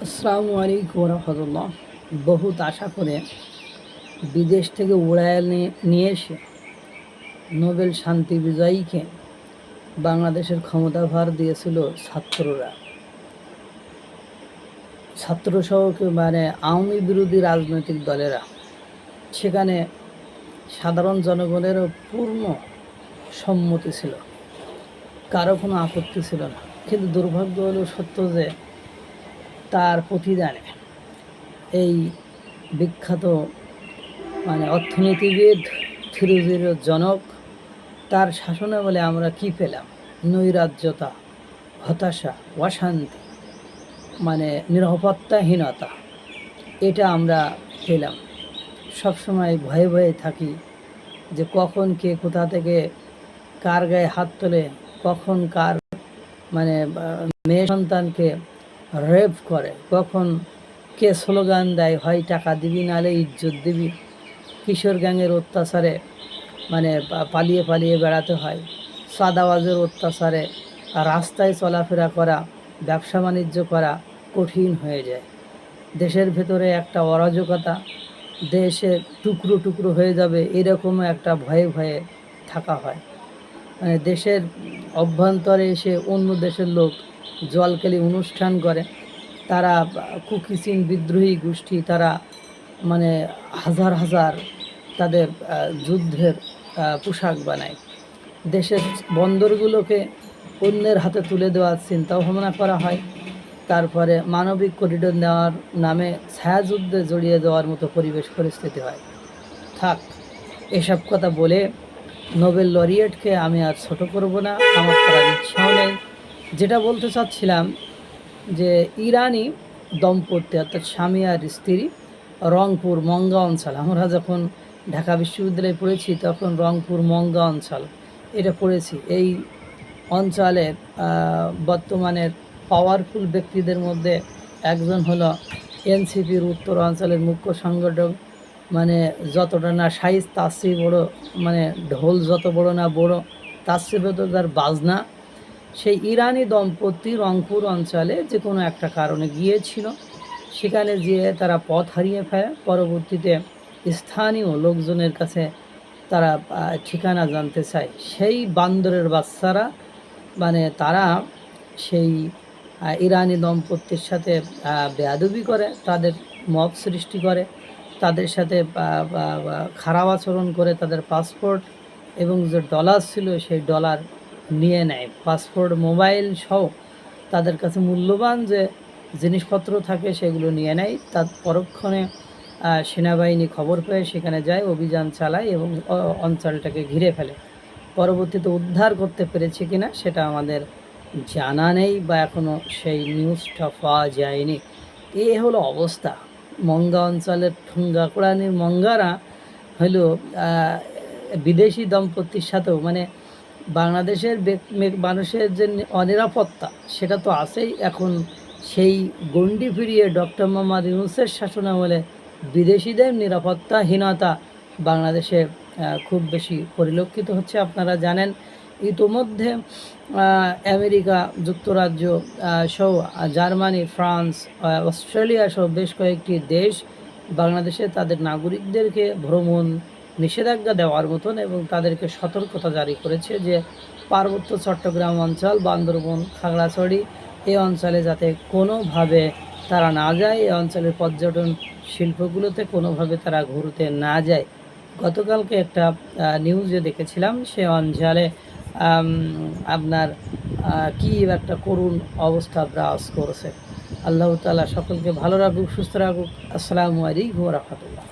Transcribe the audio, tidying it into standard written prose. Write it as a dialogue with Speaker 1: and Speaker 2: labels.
Speaker 1: আসসালামু আলাইকুম রহমতুল্লাহ। বহুত আশা করে বিদেশ থেকে উড়ায় নিয়ে এসে নোবেল শান্তি বিজয়ীকে বাংলাদেশের ক্ষমতাভার দিয়েছিল ছাত্ররা। ছাত্রসহ মানে আওয়ামী বিরোধী রাজনৈতিক দলেরা। সেখানে সাধারণ জনগণেরও পূর্ণ সম্মতি ছিল, কারো কোনো আপত্তি ছিল না। কিন্তু দুর্ভাগ্য হলো সত্য যে তার প্রতিদানে এই বিখ্যাত অর্থনীতিবিদ ফিরোজের জনক, তার শাসনামলে আমরা কি পেলাম? নৈরাজ্যতা, হতাশা, অশান্তি, নিরাপত্তাহীনতা, এটা আমরা পেলাম। সবসময় ভয়ে ভয়ে থাকি যে কখন কে কোথা থেকে কার গায়ে হাত তোলে, কখন কার মেয়ে সন্তানকে রেপ করে, কখন কে স্লোগান দেয় হয় টাকা দিবি নাহলে ইজ্জত দিবি। কিশোর গ্যাংয়ের অত্যাচারে পালিয়ে পালিয়ে বেড়াতে হয়। সাদাওয়াজের অত্যাচারে রাস্তায় চলাফেরা করা, ব্যবসা বাণিজ্য করা কঠিন হয়ে যায়। দেশের ভেতরে একটা অরাজকতা, দেশে টুকরো টুকরো হয়ে যাবে এরকম একটা ভয়ে ভয়ে থাকা হয়। দেশের অভ্যন্তরে এসে অন্য দেশের লোক জলকেলি অনুষ্ঠান করে। তারা কুকিচিন বিদ্রোহী গোষ্ঠী, তারা হাজার হাজার তাদের যুদ্ধের পোশাক বানায়। দেশের বন্দরগুলোকে অন্যের হাতে তুলে দেওয়ার চিন্তা ভাবনা করা হয়। তারপরে মানবিক করিডোর নেওয়ার নামে ছায়াযুদ্ধে জড়িয়ে যাওয়ার মতো পরিবেশ পরিস্থিতি হয়। থাক, এসব কথা বলে নোবেল লরিয়েটকে আমি আর ছোট করব না, আমার করার ইচ্ছাও নেই। যেটা বলতে চাচ্ছিলাম যে ইরানি দম্পতি অর্থাৎ স্বামী আর স্ত্রী, রংপুর মংগা অঞ্চল, আমরা যখন ঢাকা বিশ্ববিদ্যালয়ে পড়েছি তখন রংপুর মংগা অঞ্চল এটা পড়েছি। এই অঞ্চলের বর্তমানের পাওয়ারফুল ব্যক্তিদের মধ্যে একজন হলো এনসিপির উত্তর অঞ্চলের মুখ্য সংগঠক। যতটা না সাইজ তার চেয়ে বড়ো, ঢোল যত বড় না বড় তার চেয়ে বড় তার বাজনা। সেই ইরানি দম্পতি রংপুর অঞ্চলে যে কোনো একটা কারণে গিয়েছিল। সেখানে গিয়ে তারা পথ হারিয়ে ফেলে। পরবর্তীতে স্থানীয় লোকজনের কাছে তারা ঠিকানা জানতে চায়। সেই বান্দরের বাচ্চারা তারা সেই ইরানি দম্পতির সাথে বেয়াদবি করে, তাদের মব সৃষ্টি করে, তাদের সাথে খারাপ আচরণ করে, তাদের পাসপোর্ট এবং যে ডলার ছিল সেই ডলার নিয়ে নেয়। পাসপোর্ট, মোবাইল সহ তাদের কাছে মূল্যবান যে জিনিসপত্র থাকে সেগুলো নিয়ে নেয়। তার পরক্ষণে সেনাবাহিনী খবর পেয়ে সেখানে যায়, অভিযান চালায় এবং অঞ্চলটাকে ঘিরে ফেলে। পরবর্তীতে উদ্ধার করতে পেরেছে কিনা সেটা আমাদের জানা নেই বা এখনও সেই নিউজটা পাওয়া যায়নি। এ হলো অবস্থা। মংগা অঞ্চলের ঠুঙ্গাকুড়ানির মঙ্গারা হলো বিদেশি দম্পতির সাথেও বাংলাদেশের মানুষের যে অনিরাপত্তা সেটা তো আছেই। এখন সেই গণ্ডি ফিরিয়ে ডক্টর মোহাম্মদ ইউনূসের শাসনামলে বিদেশিদের নিরাপত্তাহীনতা বাংলাদেশে খুব বেশি পরিলক্ষিত হচ্ছে। আপনারা জানেন ইতোমধ্যে আমেরিকা যুক্তরাজ্য সহ জার্মানি, ফ্রান্স, অস্ট্রেলিয়া সহ বেশ কয়েকটি দেশ বাংলাদেশে তাদের নাগরিকদেরকে ভ্রমণ নিষেধাজ্ঞা দেওয়ার মতন এবং তাদেরকে সতর্কতা জারি করেছে যে পার্বত্য চট্টগ্রাম অঞ্চল, বান্দরবন, খাগড়াছড়ি এই অঞ্চলে যাতে কোনোভাবে তারা না যায়, এই অঞ্চলের পর্যটন শিল্পগুলোতে কোনোভাবে তারা ঘুরতে না যায়। গতকালকে একটা নিউজে দেখেছিলাম সে অঞ্চলে আপনার কি একটা করুণ অবস্থা বিরাজ করেছে। আল্লাহ তাআলা সকলকে ভালো রাখুক, সুস্থ রাখুক। আসসালামু আলাইকুম ওয়া রাহমাতুল্লাহ।